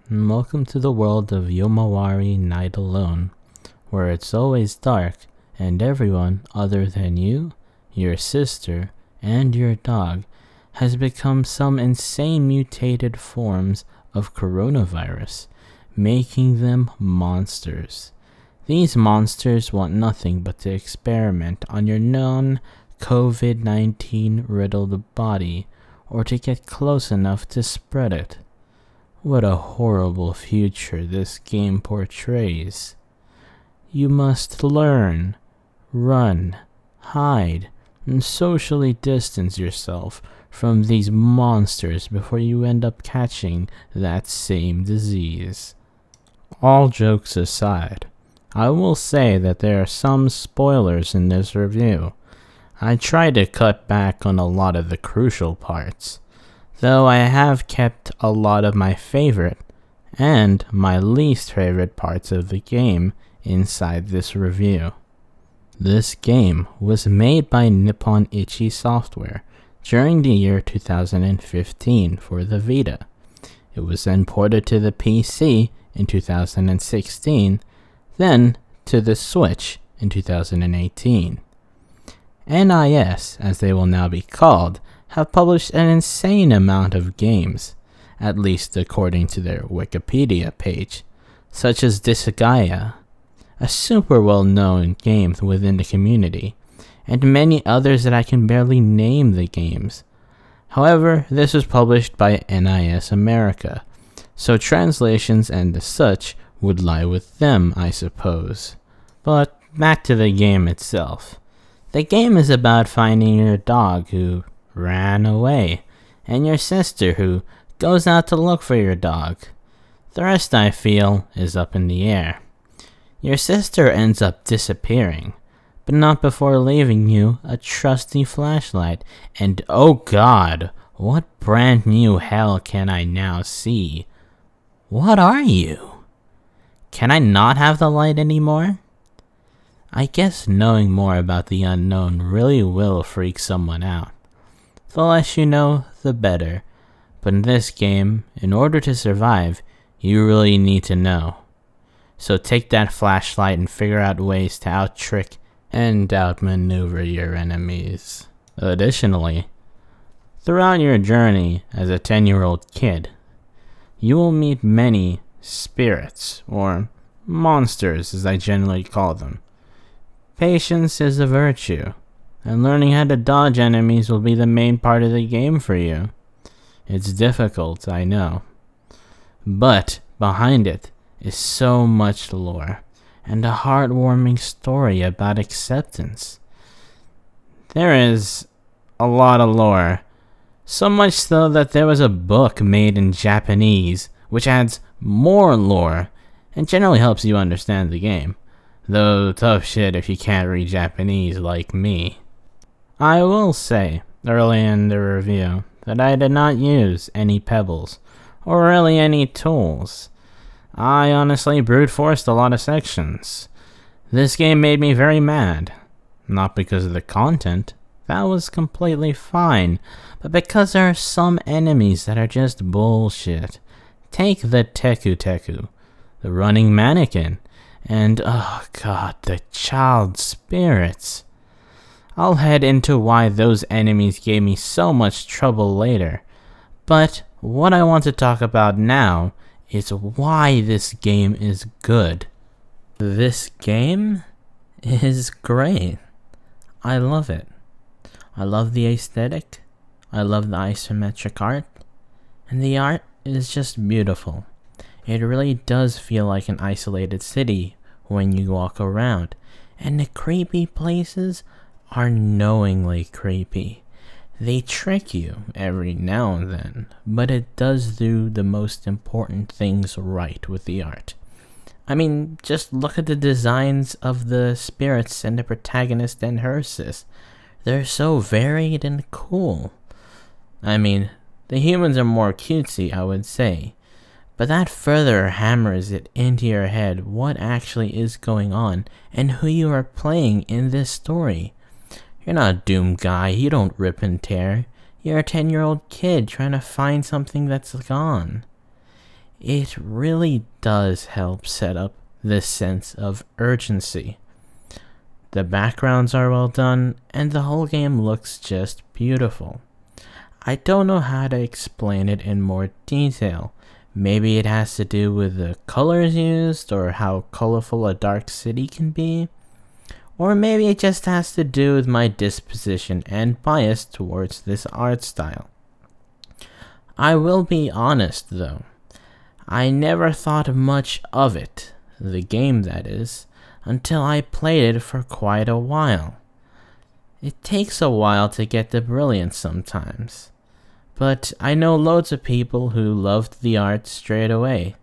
and welcome to the world of Yomawari Night Alone, where it's always dark and everyone other than you, your sister, and your dog has become some insane mutated forms of coronavirus, making them monsters. These monsters want nothing but to experiment on your non-COVID-19 riddled body, or to get close enough to spread it. What a horrible future this game portrays. You must learn, run, hide, and socially distance yourself from these monsters before you end up catching that same disease. All jokes aside, I will say that there are some spoilers in this review. I tried to cut back on a lot of the crucial parts, though I have kept a lot of my favorite and my least favorite parts of the game inside this review. This game was made by Nippon Ichi Software during the year 2015 for the Vita. It was then ported to the PC in 2016, then to the Switch in 2018. NIS, as they will now be called, have published an insane amount of games, at least according to their Wikipedia page, such as Disgaea, a super well-known game within the community, and many others that I can barely name the games. However, this was published by NIS America, so translations and the such would lie with them, I suppose. But back to the game itself. The game is about finding your dog who ran away, and your sister who goes out to look for your dog. The rest, I feel, is up in the air. Your sister ends up disappearing, but not before leaving you a trusty flashlight, and oh god, what brand new hell can I now see? What are you? Can I not have the light anymore? I guess knowing more about the unknown really will freak someone out. The less you know, the better. But in this game, in order to survive, you really need to know. So take that flashlight and figure out ways to out-trick and outmaneuver your enemies. Additionally, throughout your journey as a 10-year-old kid, you will meet many spirits, or monsters as I generally call them. Patience is a virtue, and learning how to dodge enemies will be the main part of the game for you. It's difficult, I know, but behind it is so much lore, and a heartwarming story about acceptance. There is a lot of lore, so much so that there was a book made in Japanese, which adds more lore, and generally helps you understand the game. Though tough shit if you can't read Japanese like me. I will say, early in the review, that I did not use any pebbles, or really any tools. I honestly brute forced a lot of sections. This game made me very mad. Not because of the content, that was completely fine, but because there are some enemies that are just bullshit. Take the Teku, the running mannequin, and oh god, the child spirits. I'll head into why those enemies gave me so much trouble later, but what I want to talk about now is why this game is good. This game is great. I love it. I love the aesthetic, I love the isometric art, and the art is just beautiful. It really does feel like an isolated city when you walk around, and the creepy places are knowingly creepy. They trick you every now and then, but it does do the most important things right with the art. I mean, just look at the designs of the spirits and the protagonist and her sis. They're so varied and cool. I mean, the humans are more cutesy, I would say, but that further hammers it into your head what actually is going on and who you are playing in this story. You're not a Doom guy, you don't rip and tear. You're a 10-year-old kid trying to find something that's gone. It really does help set up this sense of urgency. The backgrounds are well done, and the whole game looks just beautiful. I don't know how to explain it in more detail. Maybe it has to do with the colors used, or how colorful a dark city can be. Or maybe it just has to do with my disposition and bias towards this art style. I will be honest though, I never thought much of it, the game that is, until I played it for quite a while. It takes a while to get the brilliance sometimes, but I know loads of people who loved the art straight away,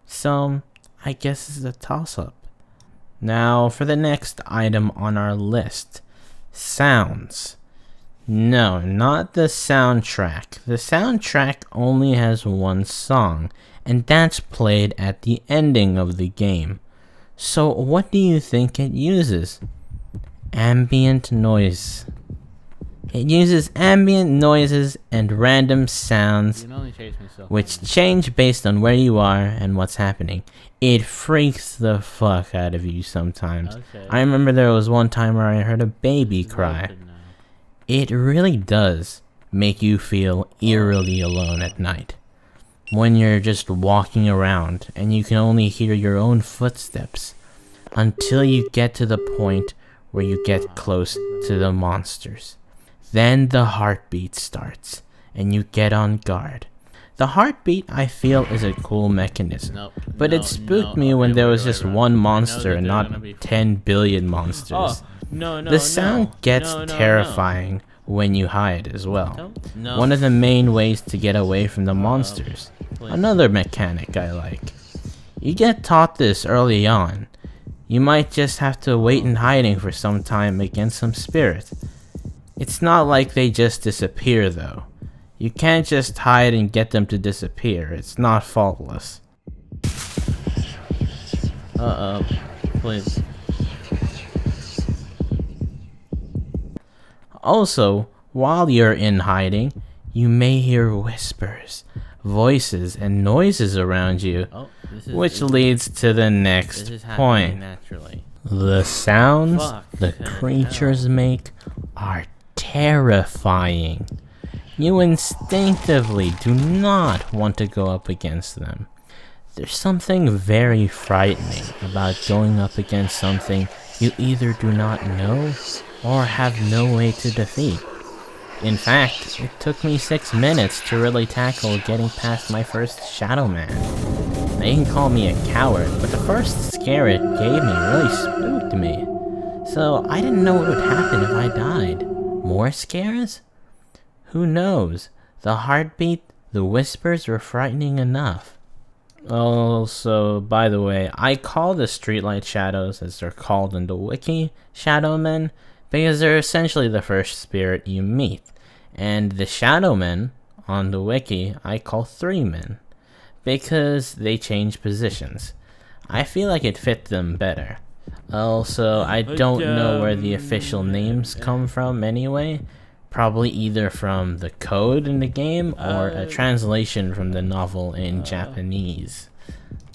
so I guess it's a toss-up. Now for the next item on our list, sounds. No, not the soundtrack. The soundtrack only has one song, and that's played at the ending of the game. So what do you think it uses? Ambient noise. It uses ambient noises and random sounds, which change based on where you are and what's happening. It freaks the fuck out of you sometimes. Okay. I remember there was one time where I heard a baby cry. It really does make you feel eerily alone at night. When you're just walking around and you can only hear your own footsteps until you get to the point where you get close to the monsters. Then the heartbeat starts and you get on guard. The heartbeat, I feel, is a cool mechanism, but it spooked me when there was just one monster and not 10 billion monsters. The sound gets terrifying when you hide as well. One of the main ways to get away from the monsters. Another mechanic I like. You get taught this early on. You might just have to wait in hiding for some time against some spirit. It's not like they just disappear though. You can't just hide and get them to disappear. It's not faultless. Uh-oh. Please. Also, while you're in hiding, you may hear whispers, voices, and noises around you, which leads to the next point. The sounds the creatures make are terrifying. You instinctively do not want to go up against them. There's something very frightening about going up against something you either do not know or have no way to defeat. In fact, it took me 6 minutes to really tackle getting past my first Shadow Man. They can call me a coward, but the first scare it gave me really spooked me. So I didn't know what would happen if I died. More scares? Who knows? The heartbeat, the whispers were frightening enough. Also, by the way, I call the streetlight shadows, as they're called in the wiki, Shadow Men, because they're essentially the first spirit you meet. And the Shadow Men, on the wiki, I call 3 Men, because they change positions. I feel like it fit them better. Also, I don't know where the official names come from anyway. Probably either from the code in the game or a translation from the novel in Japanese.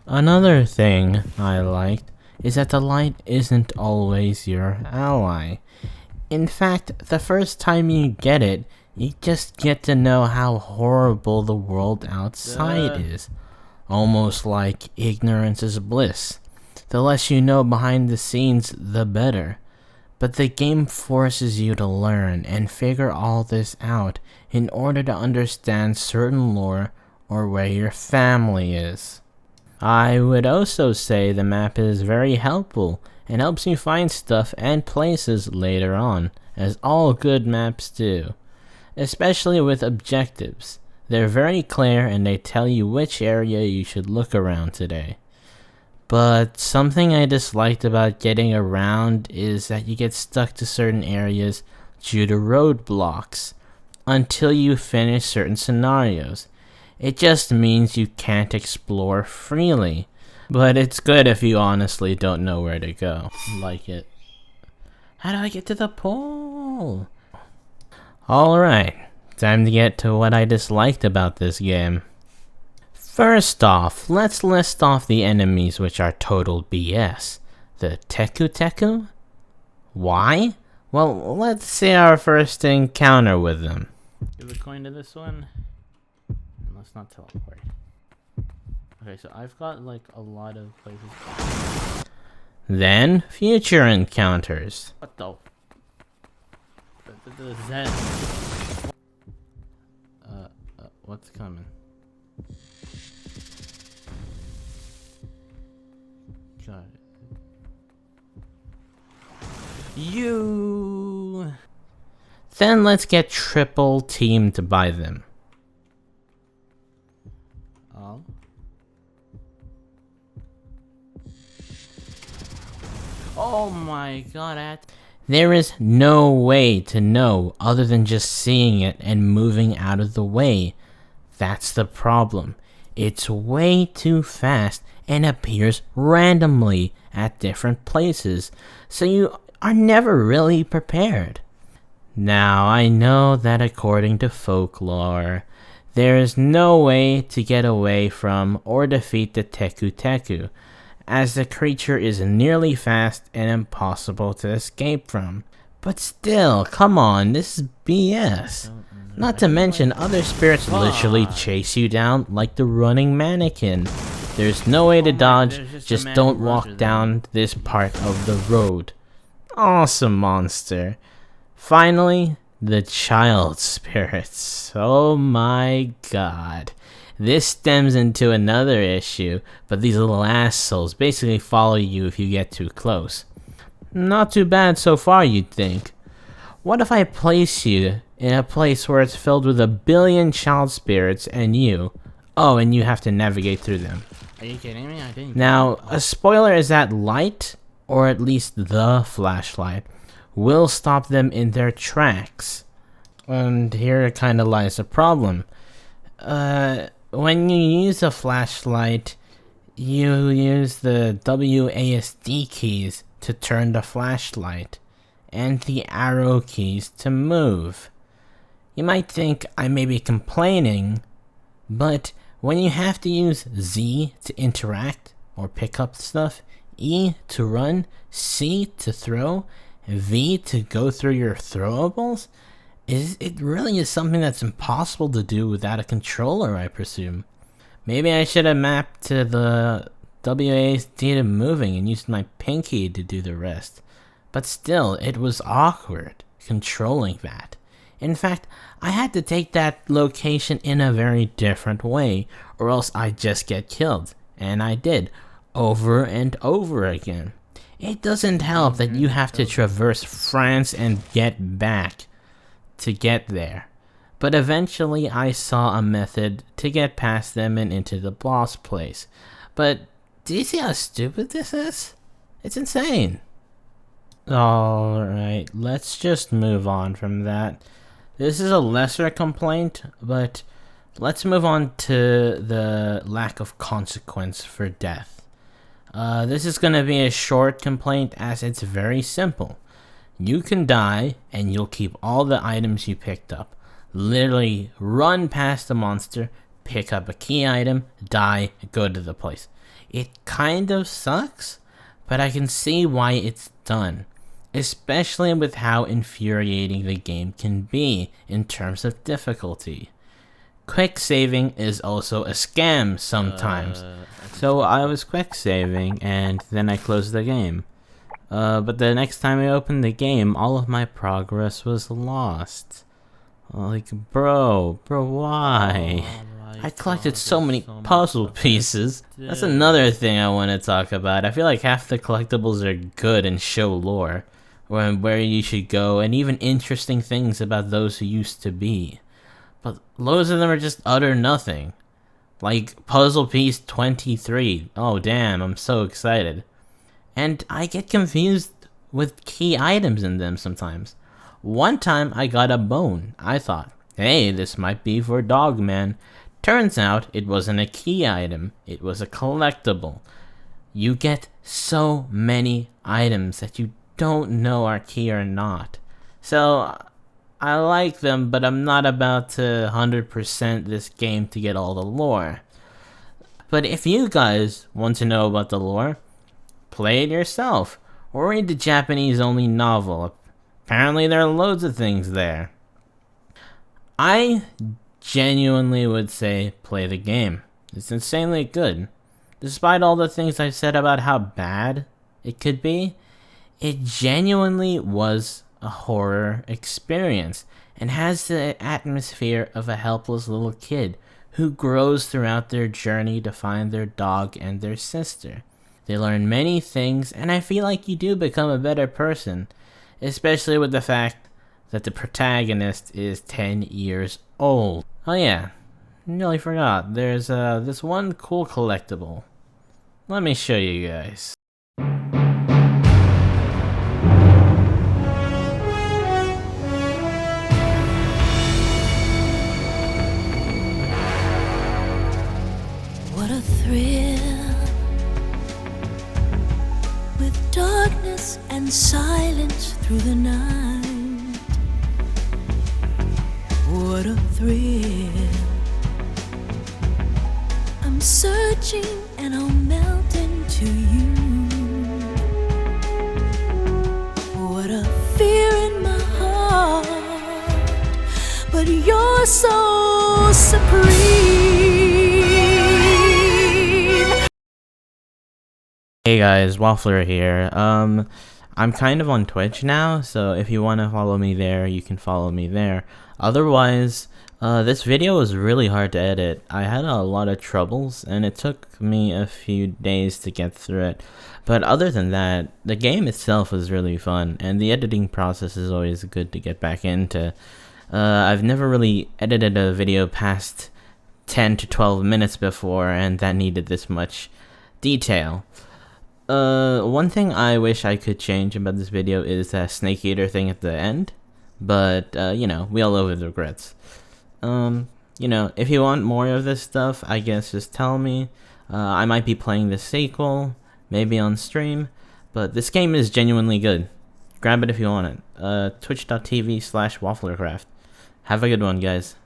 Another thing I liked is that the light isn't always your ally. In fact, the first time you get it, you just get to know how horrible the world outside is. Almost like ignorance is bliss. The less you know behind the scenes, the better. But the game forces you to learn and figure all this out in order to understand certain lore or where your family is. I would also say the map is very helpful and helps you find stuff and places later on, as all good maps do. Especially with objectives. They're very clear and they tell you which area you should look around today. But something I disliked about getting around is that you get stuck to certain areas due to roadblocks until you finish certain scenarios. It just means you can't explore freely, but it's good if you honestly don't know where to go. Like it. How do I get to the pool? Alright, time to get to what I disliked about this game. First off, let's list off the enemies which are total BS. The Teku Teku? Why? Well, let's see our first encounter with them. Give a coin to this one. And let's not teleport. Okay, so I've got like a lot of places. Then, future encounters. What the? What's coming? Got it. You. Then let's get triple teamed by them. Oh. Oh my god, there is no way to know other than just seeing it and moving out of the way. That's the problem. It's way too fast and appears randomly at different places, so you are never really prepared. Now, I know that according to folklore, there is no way to get away from or defeat the Teku Teku, as the creature is nearly fast and impossible to escape from. But still, come on, this is BS. Not to mention, other spirits literally chase you down like the running mannequin. There's no way to dodge, just don't walk down this part of the road. Awesome monster. Finally, the child spirits. Oh my god. This stems into another issue, but these little assholes basically follow you if you get too close. Not too bad so far, you'd think. What if I place you in a place where it's filled with 1 billion child spirits and you... Oh, and you have to navigate through them. Are you kidding me? I didn't. Now, a spoiler is that light, or at least the flashlight, will stop them in their tracks. And here kind of lies the problem. When you use a flashlight, you use the WASD keys to turn the flashlight, and the arrow keys to move. You might think I may be complaining, but when you have to use Z to interact or pick up stuff, E to run, C to throw, V to go through your throwables, it really is something that's impossible to do without a controller, I presume. Maybe I should have mapped to the WASD to moving and used my pinky to do the rest. But still, it was awkward controlling that. In fact, I had to take that location in a very different way, or else I'd just get killed. And I did, over and over again. It doesn't help that you have to traverse France and get back to get there. But eventually I saw a method to get past them and into the boss place. But do you see how stupid this is? It's insane. Alright, let's just move on from that. This is a lesser complaint, but let's move on to the lack of consequence for death. This is going to be a short complaint as it's very simple. You can die and you'll keep all the items you picked up. Literally run past the monster, pick up a key item, die, go to the place. It kind of sucks, but I can see why it's done. Especially with how infuriating the game can be in terms of difficulty. Quick saving is also a scam sometimes. So I was quick saving and then I closed the game. But the next time I opened the game, all of my progress was lost. Like, bro, why? I collected so many puzzle pieces. That's another thing I want to talk about. I feel like half the collectibles are good and show lore, or where you should go, and even interesting things about those who used to be. But loads of them are just utter nothing. Like puzzle piece 23. Oh damn, I'm so excited. And I get confused with key items in them sometimes. One time I got a bone. I thought, hey, this might be for Dogman. Turns out it wasn't a key item, it was a collectible. You get so many items that you don't know are key or not. So I like them, but I'm not about to 100% this game to get all the lore. But if you guys want to know about the lore, play it yourself, or read the Japanese-only novel. Apparently there are loads of things there. I genuinely would say play the game. It's insanely good. Despite all the things I've said about how bad it could be, it genuinely was a horror experience and has the atmosphere of a helpless little kid who grows throughout their journey to find their dog and their sister. They learn many things, and I feel like you do become a better person, especially with the fact that the protagonist is 10 years old. Oh yeah, nearly forgot, there's this one cool collectible. Let me show you guys. What a thrill, with darkness and silence through the night. What a thrill, I'm searching and I'll melt into you. What a fear in my heart, but you're so supreme. Hey guys, Waffler here. I'm kind of on Twitch now, so if you want to follow me there, you can follow me there. Otherwise, this video was really hard to edit. I had a lot of troubles, and it took me a few days to get through it. But other than that, the game itself was really fun, and the editing process is always good to get back into. I've never really edited a video past 10 to 12 minutes before, and that needed this much detail. One thing I wish I could change about this video is that Snake Eater thing at the end. But, you know, we all live with regrets. You know, if you want more of this stuff, I guess just tell me. I might be playing the sequel, maybe on stream. But this game is genuinely good. Grab it if you want it. Twitch.tv/wafflercraft. Have a good one, guys.